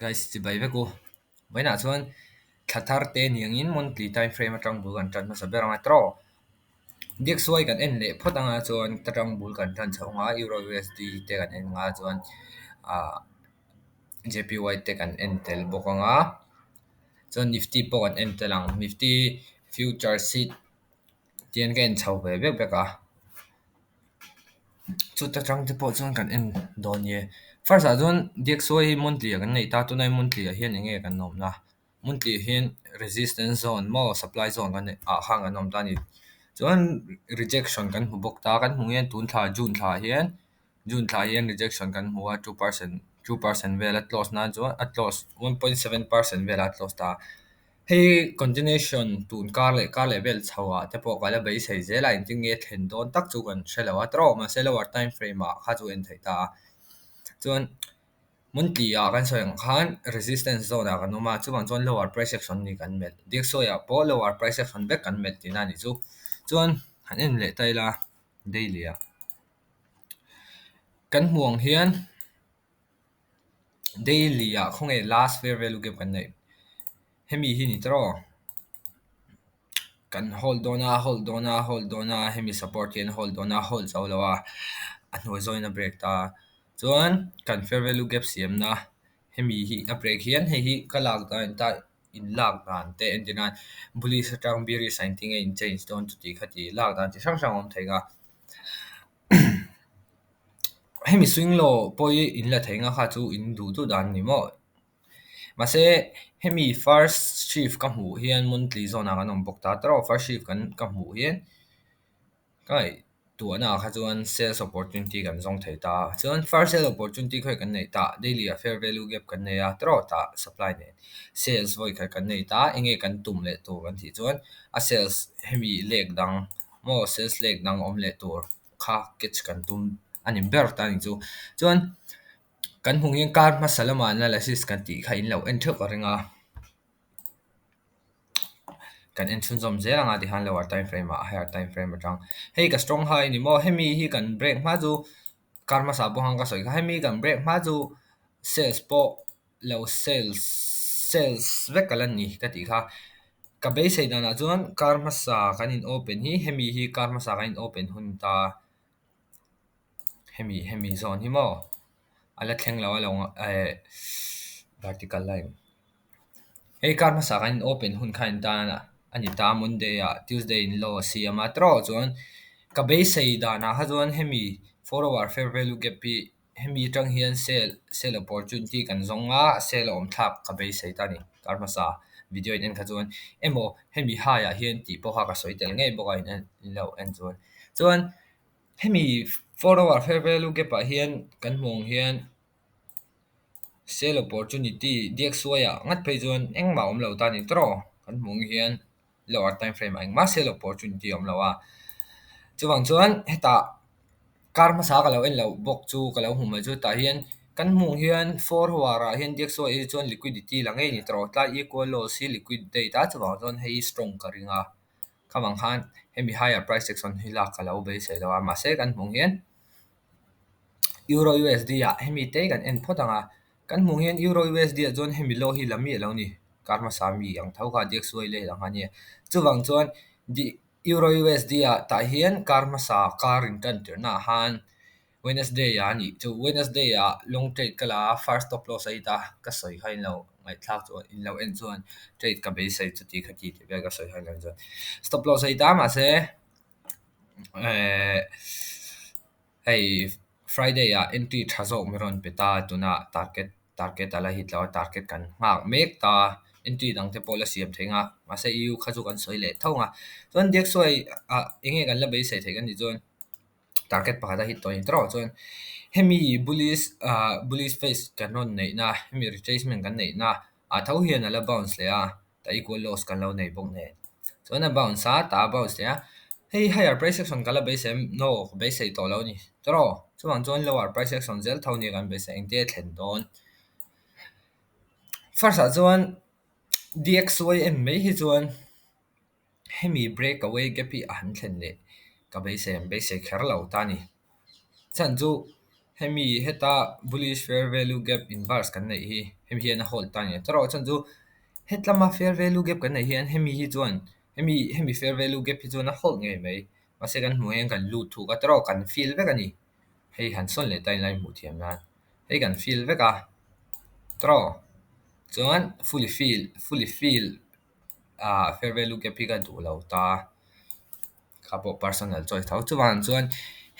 Guys chi bai ve ko baina chuan thatar te niangin monthly time frame atang bu kan tan sa berang atro diek suai kan en le photanga chuan tatang bul kan tan chawng euro USD te kan en nga chuan a JPY te kan en tel bokanga chuan nifty po kan en telang nifty future seat tian kan chho ve ve ka chu tatang te po chuan kan en don ye first a chuan diek suai monthly kan nei ta tu nai monthly a hian enge kan nom na monthly hian resistance zone mo supply zone kan hang an nom ta ni chuan rejection kan hmu bok ta kan hmu hian tun thla june thla hian rejection kan hmu a 2% 2% vel at loss na chuan at loss 1.7% vel at loss ta hei continuation tun kar le vel chhawa te pawh kala bei sei zela in ting nge thlen don tak chu kan hrelo a tro ma se lower time frame a kha chu en thei ta chuan monthly a kan soyang khan resistance zone a kan noma chuwang chuan lower price action ni kan mel dik soya po lower price action back kan mel tina ni chu chuan han en le taila daily a kan hmuang hian daily a khonge last fair value gap kan nei hemi hi ni tro kan hold on a hemi support hian hold on a hold zo lo a hnuai zawin a break ta chuan kan fair value gap siam na hemi hi a break hian hei hi ka lak dan ta in lak dan te endinan bullish atang bearish sign ting in change don chu ti khati lak dan chi sang sang om theiga hemi swing low poi in la thenga kha chu in du tu dan ni mo mà sẽ hemi first shift ka hmu hian monthly zone a kan awm bawk ta tro first shift kan hmu hian kai tuana kha chuan sales opportunity kan zong thei ta chuan first sale opportunity khoi kan nei ta daily a fair value gap kan nei a tro ta supply ne sales voi kha kan nei ta enge kan tum le tur kan thi chuan a sales hemi lek dang mo sales lek dang om le tur kha catch kan tum ani ber ta ni chu chuan kan hung hian kar masalama analysis kan ti kha in lo en theuh ka ringa kan en chun zom zela nga ti han lower time frame a higher time frame atang hei ka strong high ni mo hemi hi kan break ma chu karma sa bo hang ka soi hemi kan break ma chu sales po low sales vekalan ni ka ti kha ka be sei dana chuan karma sa kan in open hi hemi hi karma sa kan in open hun ta hemi zone hi mo ala thleng lawa lo vertical line hei karma sa kan open hun khain ta na ani ta monday a tuesday in low siama tro chuan ka be sei da na ha chuan hemi forward fair value gap pi hemi tang hian sell opportunity kan zonga sell om thap ka be sei ta ni karma sa video in kha chuan emo hemi ha ya hian ti po ha ka soitel ngei boka in low en chuan hemi forward fair value gap a hian kan mong hian sale opportunity diak suaya ngat phei chuan engma om lo ta ni tro kan mong hian lower time frame ang ma sale opportunity om lo a chuwang chuan heta karma sa ka lo en lo bok chu ka lo hum chu ta hian kan mong hian forward a hian diak suai chuan liquidity la ngei ni tro ta equal loss hi liquidity ta chuwang chuan hei strong ka ringa khamang khan hemi higher price section hi la ka lo be se lo a ma se kan mong hian euro USD a hemi te kan en photanga kan hmu hian euro USD a chuan hemi lo hi lami lo ni karma sami ang thau kha diak suai le lang ani chuwang chuan di euro USD a ta hian karma sa karin kan tir na han Wednesday a ni chu Wednesday a long trade kala first stop loss ai ta ka soi hain lo ngai thak chu in lo en chuan trade ka be sai chu ti khati ti be ka soi hain lo chuan stop loss ai ta ma se eh hei Friday a entry thazo miron peta tuna target ala hit law target kan ngak mek ta entry dang te policy am thenga ma se eu kha chu kan soi le thonga chon dek soi a enge kan la be sai thegan ni chon target pa da hit to intro chon hemi bullish face kanon nei na hemi retracement kan nei na a thau hian ala bounce le a ta equal loss kan lo nei bok ne chon a bounce a ta bounce ya hei higher price action kala be sem no be sei to lo ni tro chuan chuan lower price action zel thau ni kan be se eng te thlen don first a chuan dxy en mai hi chuan hemi breakaway gap hi a han thlen le ka be se kher lo ta ni chan chu hemi heta bullish fair value gap inverse kan nei hi hemi hian a hold tan ni tro chan chu hetlama fair value gap kan nei hian hemi hi chuan hemi fair value gap hi chuan a hold nge mai mase kan hmu hian kan lut thu ka tro kan feel vek ani hei han son le tai lai hmu thiam nan hei kan feel veka tro chuan fully feel fair value gap hi kan du lo ta kapo personal choice thau chuan chuan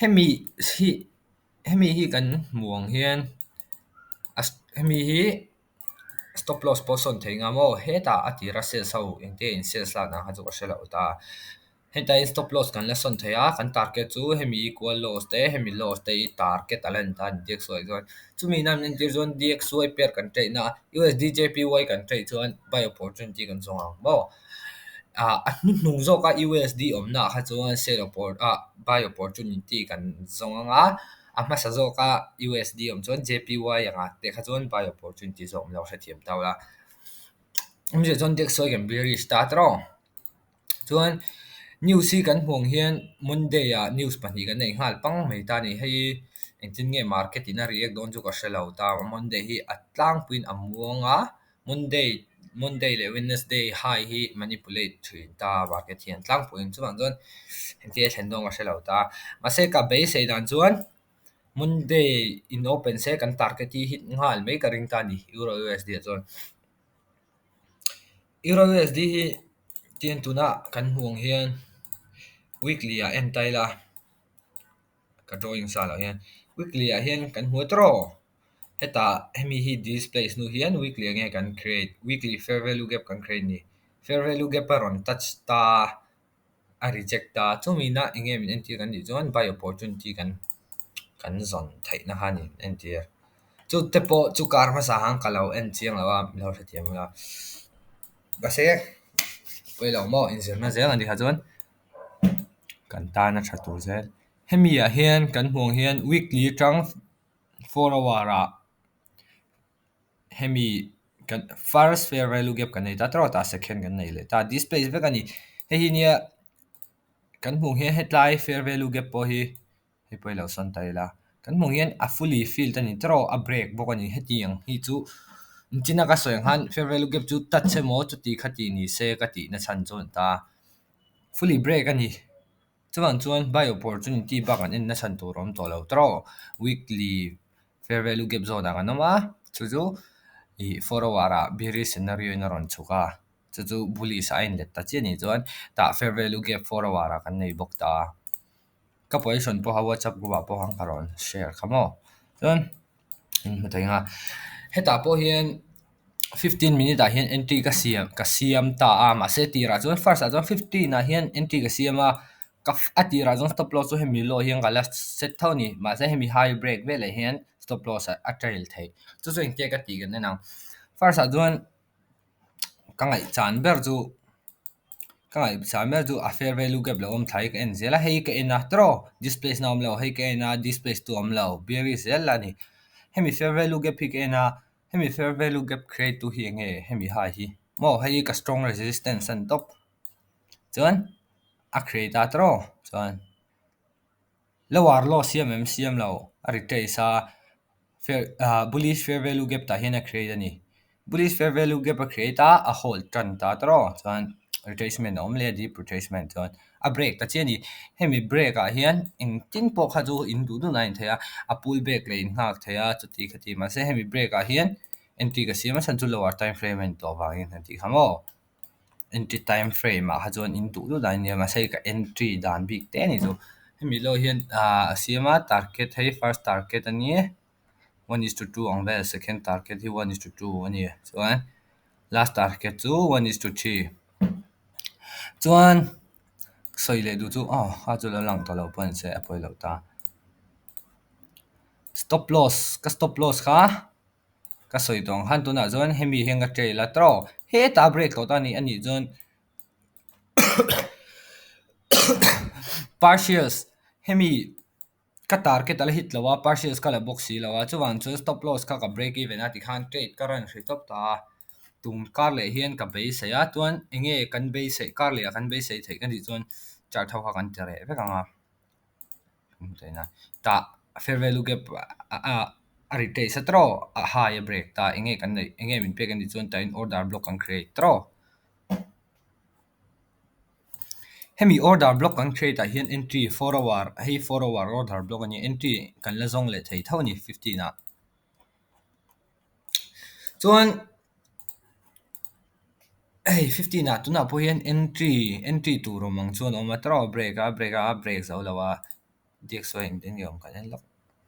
hemi hi hemi hi kan muang hian hemi hi stop loss poson theinga mo heta atira sell sau ente in sales la na ha chu ka shela uta heta in stop loss kan la son theya kan target chu hemi equal loss te hemi loss te target alen tan dxy zon chumi nam nin tir zon dxy per kan trade na usdjpy kan trade chuan buy opportunity kan zonga mo a hnung zo ka usd omna kha chuan buy opportunity kan zonga a hmasa zo ka usd om chuan jpy anga te kha chuan buy opportunity zo om lo hre thiam tawla je chuan dxy kan bearish start ro chuan news hi kan hmuang hian monday news pahnih kan nei ngal pang mai ta ni hei engtin nge market in a react don chu ka hrelo ta monday hi atlang puin amuanga monday le wednesday high hi manipulate thin ta market hian tlang puin chuan chuan hentia thendong ka hrelo ta mase ka base sei dan chuan monday in open se kan target hi hit ngal mai ka ring ta ni euro usd chuan euro usd hi tian tuna kan hmuang hian weekly en taila ka drawing sa lo hian weekly hian kan hmu tro heta hemi hi displays nu hian weekly nge kan create weekly fair value gap kan create ni fair value gap ron touch ta a reject ta chumi na enge min enti kan ni chuan buy opportunity kan zon thai na hani enti chu tepo chu karma sa hang kalau en chiang lawa lo thiam la base poi lo mo in zirna zel ani ha chuan kan ta na thatu zel hemi hian kan hmuang hian weekly tang 4 hour hemi kan first fair value gap kan nei ta tro ta second kan nei le ta displays ve kan ni he hi nia kan hmuang hian headline fair value gap po hi he poi lo son tai la kan hmuang hian a fully fill ta ni tro a break bo kan ni hetiang hi chu china ka soeng han fair value gap chu touch mo chu ti khati ni se ka ti na chan chon ta fully break ani chuan buy opportunity ba kan in na chan tur om to lo tro weekly fair value gap zone kan noma chu i forward bearish scenario in ron chuka chu bullish a in let ta chi ni chuan ta fair value gap forward kan nei bok ta ka position po ha whatsapp group po hang karon share khamo chuan in matai nga heta po hian 15 minute hian entry ka siam ta ma se tira chuan first a chuan 15 hian entry ka siama ka atira chuan stop loss chu hemi lo hian kala set tho ni ma se hemi high break ve le hian stop loss a trail thei chu engte ka ti kan na first a chuan ka ngai chan ber chu a fair value gap lo om thai ka en zela hei ka ena tro displays na om lo hei ka ena displays tu om lo bearish zel la ni hemi fair value gap hi ka ena hemi fair value gap create tu hi nge hemi high hi mo hei ka strong resistance an top chuan a create a tro chuan lowar lo siam lo a retrace a fair bullish fair value gap ta hian a create ani bullish fair value gap a create a hold tran ta tro chuan retracement om le deep retracement chuan a break ta cheni hemi break a hian in tin po kha chu in du na in thaya a pull back le in hak thaya chuti khati ma se hemi break a hian entry ka siam san chu lower time frame en to wangin hanti khamo entry time frame ha chuan in du na in ma se ka entry dan big te ni chu hemi lo hian siama target hei first target ani 1:2 ang bel second target hi 1:2 ani chuan last target chu 1:3 chuan soi le du chu ha chu lo lang to lo pon se apoi lo ta stop loss kha ka soi tong han tu na chuan hemi henga trail a tro he ta break to ta ni ani chuan partials hemi ka target ala hit lawa partials kala boxi lawa chuwan chu stop loss ka break even ati khan trade karan hri top ta tum kar le hian ka base ya tuan enge kan base kar le kan base thei kan ri chuan char thaw kan tere ve kanga ta fair value gap a retail sa tro a high break ta enge min pe kan di chuan ta in order block kan create tro hemi order block kan create a hian entry 4 hour hei 4 hour order block ani entry kan la zong le thei thau ni 15 na chuan hey 15 na tuna po hian entry tu romang chuan oma tro break zo lawa dxy eng den yom kan en lok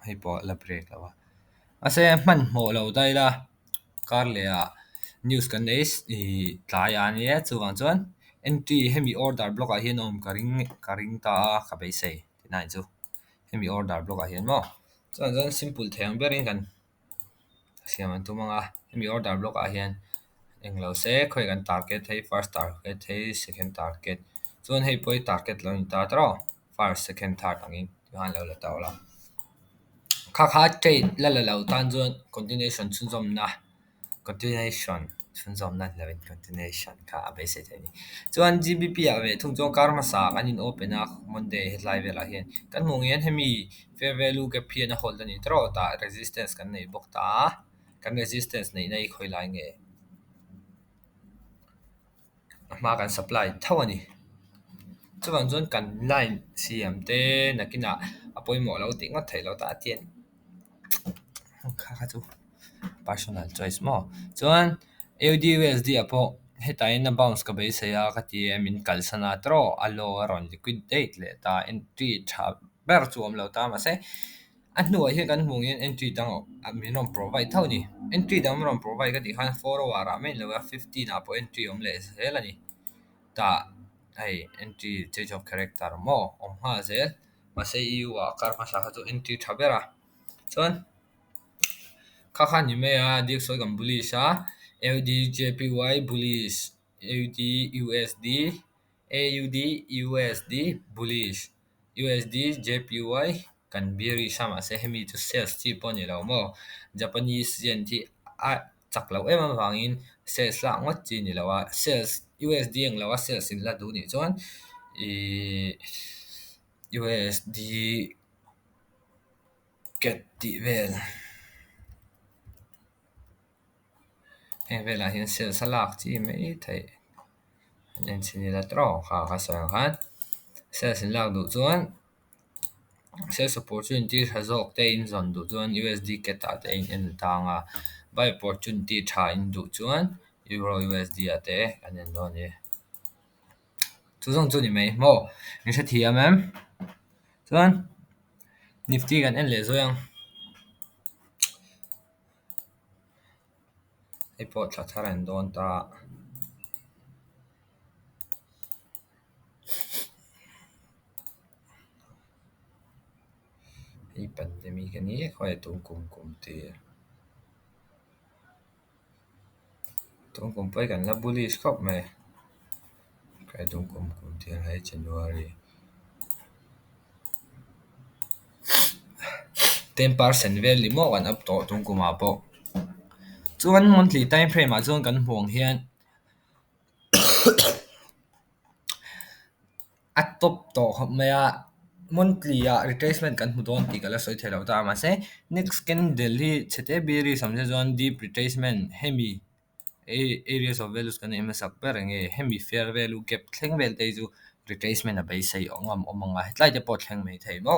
hei po la break lawa ase man mo lo dai la kar le a news kan neis I tlai ani e chuwang chuan entry hemi order block a hian om karing ta ka be sei tinai chu hemi order block a hian mo chuan simple theng berin kan siaman tu manga hemi order block a hian englo se khoi kan target hei first target hei second target chuan hei poi target lo in ta tro first second third angin han lo la ta ola kha trade la tan chuan continuation chun zom na continuation chun zom na level continuation kha be se thani chuan gbp a ve thung chong karma sa anin open a monday headline vela hian kan mong hian hemi fair value gap hian a hold ani tro ta resistance kan nei bok ta kan resistance nei khoi lai nge ma kan supply thawani chuan kan line cm te nakina apoi mo lo ting ngot thei lo ta tian kha chu personal choice mo chuan AUD USD apo hetain na bounce ka be se ya ka ti min kal sana tro alo ron liquidate le ta entry tha ber chuam lo ta ma se anu a hi kan mung in entry dang a min ron provide thau ni entry dang ron provide ka ti khan 4 hour a main lo 15 apo entry om le helani ta ai entry change of character mo om ha zel ma se eu a kar ma sa chu entry thabera chuan kha ni me a dik soi gam bullish a AUD JPY bullish AUD USD AUD USD bullish USD JPY kan biri sama se hemi to sales chi poni lo mo Japanese yen thi a chak lo em wangin sales la ngot chi ni lawa sales USD ang lawa sales in la du ni chuan I USD get the vel he vela hian sel salak chi mai thei nen chini la tro kha sang han sel sin lak du chuan sales opportunity hazok te in zon du chuan USD keta te in en tanga buy opportunity tha in du chuan euro USD ate anen do ni chu zong chu ni mai mo ni sa thia mem chuan nifty kan en le zo yang ei po tha tharan don ta ei pandemic ani khoi tum kum te tum kum pai kan la bullish khop mai kai tum kum te hai January 10% value mo kan up to tum kuma po chuan monthly time frame a chuan kan hmuang hian at top to maya monthly a retracement kan hmu don ti kala soi thelo ta ma se next candle hi chete biri samje zon deep retracement hemi areas of values kan em sak per nge hemi fair value gap thleng vel te chu retracement a bai sei ongam omanga hetlai te po thleng mai thei mo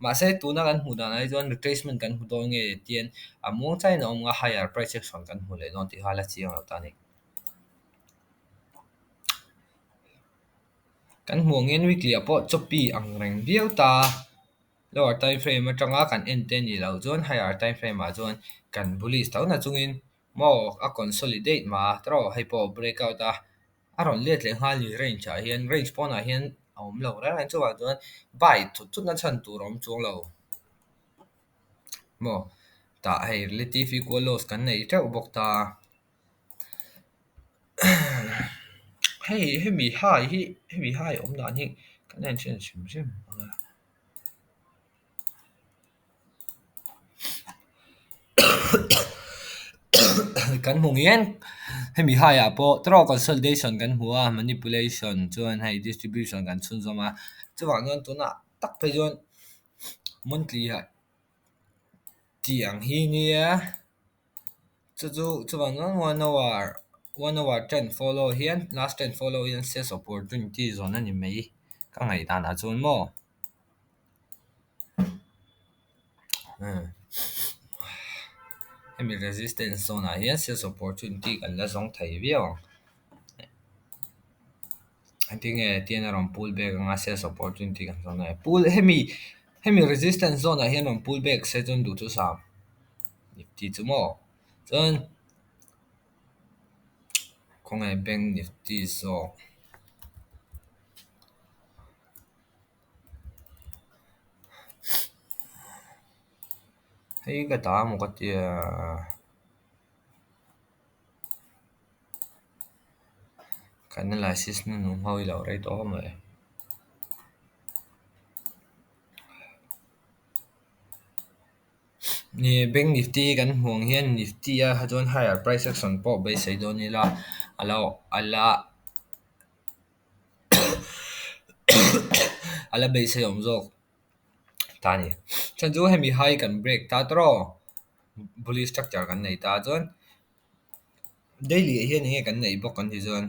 ma se tuna kan hmu dan ai zon retracement kan hmu don nge tian among chai na omnga higher price action kan hmu le non ti hala chiang lo ta ni kan hmuang in weekly apo chopi ang reng viau ta lower time frame atanga kan ente ni lo zon higher time frame a zon kan bullish tho na chungin mo a consolidate ma tro hypo breakout a aron let le hal ni range a hian range pon a hian om lo ra ran chuwa zon buy thut na chan tu rom chung lo mo ta hei relative equal loss kan nei teu bok ta hemi high om dan hi kan nen chen sim kan hmu hian hemi high a po tro consolidation kan hua manipulation chuan hei distribution kan chun zoma chuwang non tuna tak pe jon monthly ha tiang hi nia chu van 1 hour 10 follow hian last 10 follow hian sales opportunity zone ani mai ka ngai dan a chun mo hemi resistance zone a hian sales opportunity kan la zong thei viau I think tian aron pullback anga sales opportunity kan zong nai pull hemi resistance zone a hian on pullback se chun du chu sam nifty chu mo chun kongai bank nifty so hei ka ta mo ka tia analysis na nung hoi lo rei to mai ni bank nifty kan huang hian nifty a chuan higher price action po bai sei do ni la ala bai sei om zo ta ni chan chu hemi high kan break ta tro bullish structure kan nei ta chuan daily hian nge kan nei bok kan ti chuan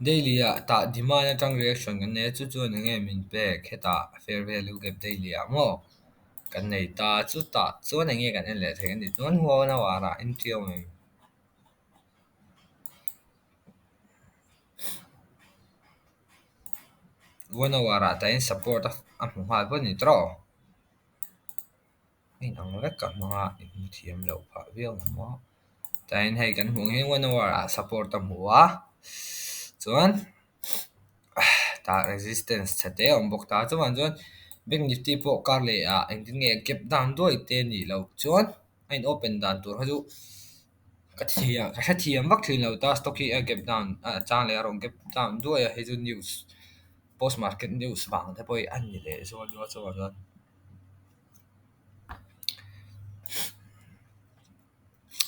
daily ta demand atang reaction kan ne chu chuan nge min back heta fair value gap daily a mo kan nei ta chu ta chuan nge kan en le thei ni chuan huwa na wara in tio mai wana wara ta in support a hma ba ni tro in ang lek ka mga in thiam lo pha viau mo ta in hei kan hung he wana wara support ta muwa chuan ta resistance chate om bok ta chuan bank nifty po kar le a engtin nge gap down doi te ni lo chuan ain open dan tur haju ka thiam vak thin lo ta stocky a gap down a chang le arong gap down doi a heju news post market news bang te poi an ni le so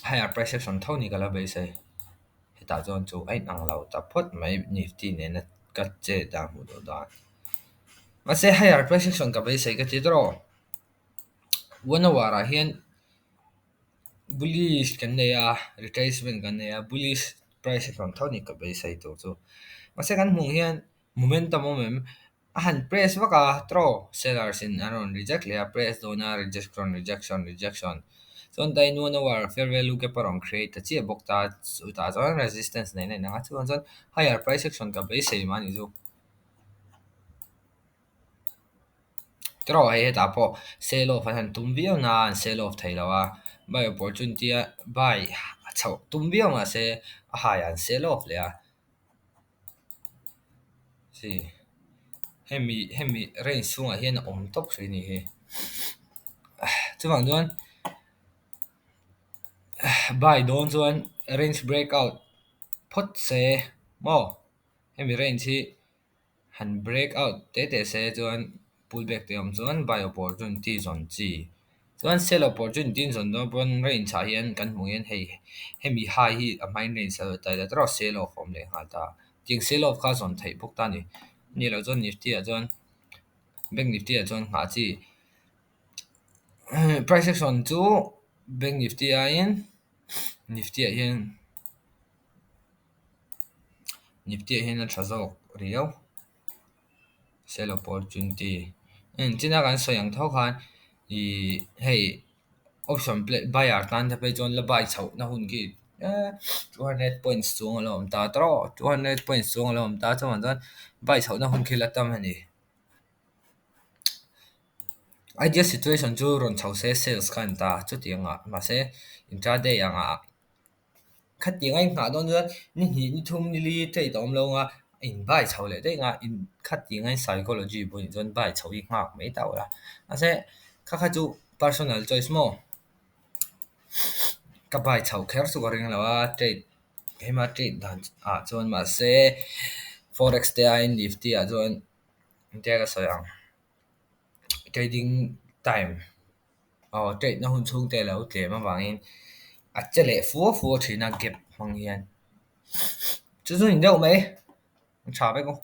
higher price action thau ni kala bai sai heta zon chu ain ang lo ta phot mai nifty ne na ka che da mu do da ma se higher price action ka bai sai ka ti dro wana wara hian bullish kan ne ya retracement kan ne ya bullish price action thau ni ka bai sai to chu ma se kan hung hian momentum mem a han press waka tro sellers in aron reject le press dona rejection chon dai nu na war fair value ke parong create chi bok ta ta chon resistance nei nei na chuan chon higher price action ka bai sei mani zu tro ai ta po sell off han tum viau na an sell off thei lawa buy opportunity buy chau tum viau ma se a hai an sell off le a si hemi range sunga hian om top thei ni he chuwang chuan buy don chuan range breakout phot se mo hemi range hi han breakout te se chuan pullback te om chuan buy opportunity zon chi chuan sell opportunity zon do pon range a hian kan hmu hian hemi high hi a main range sa ta da tro sell off om le ha ta ting sell off kha zon thei bok ta ni lo chuan nifty a chuan bank nifty a chuan nga chi price action chu bank nifty a in nifty a hian a thazok riau sell opportunity china kan soyang thau khan I hei option play buyer tan the pe chon la buy chho na hun ki 200 points chung lo om ta tro 200 points chung lo om ta chuan chuan buy chho na hun ki la tam ani ideal situation chu ron chho se sales kan ta chu tianga ma se intraday anga khát tiếng Anh ngã đón nữa ni hi ni thum ni li tei tom lo nga in bai chau le dei nga in khát tiếng Anh psychology bu ni zon bai chau I ngak mai tau la ase kha chu personal choice mo ka bai chau kher su ring lawa trade hema trade dan a chon ma se forex te a in nifty a chon te ka sayang trading time trade na hun chung te lo tle ma wangin a chele fu thina gap mang hian 这是你的我没，你查呗，给我。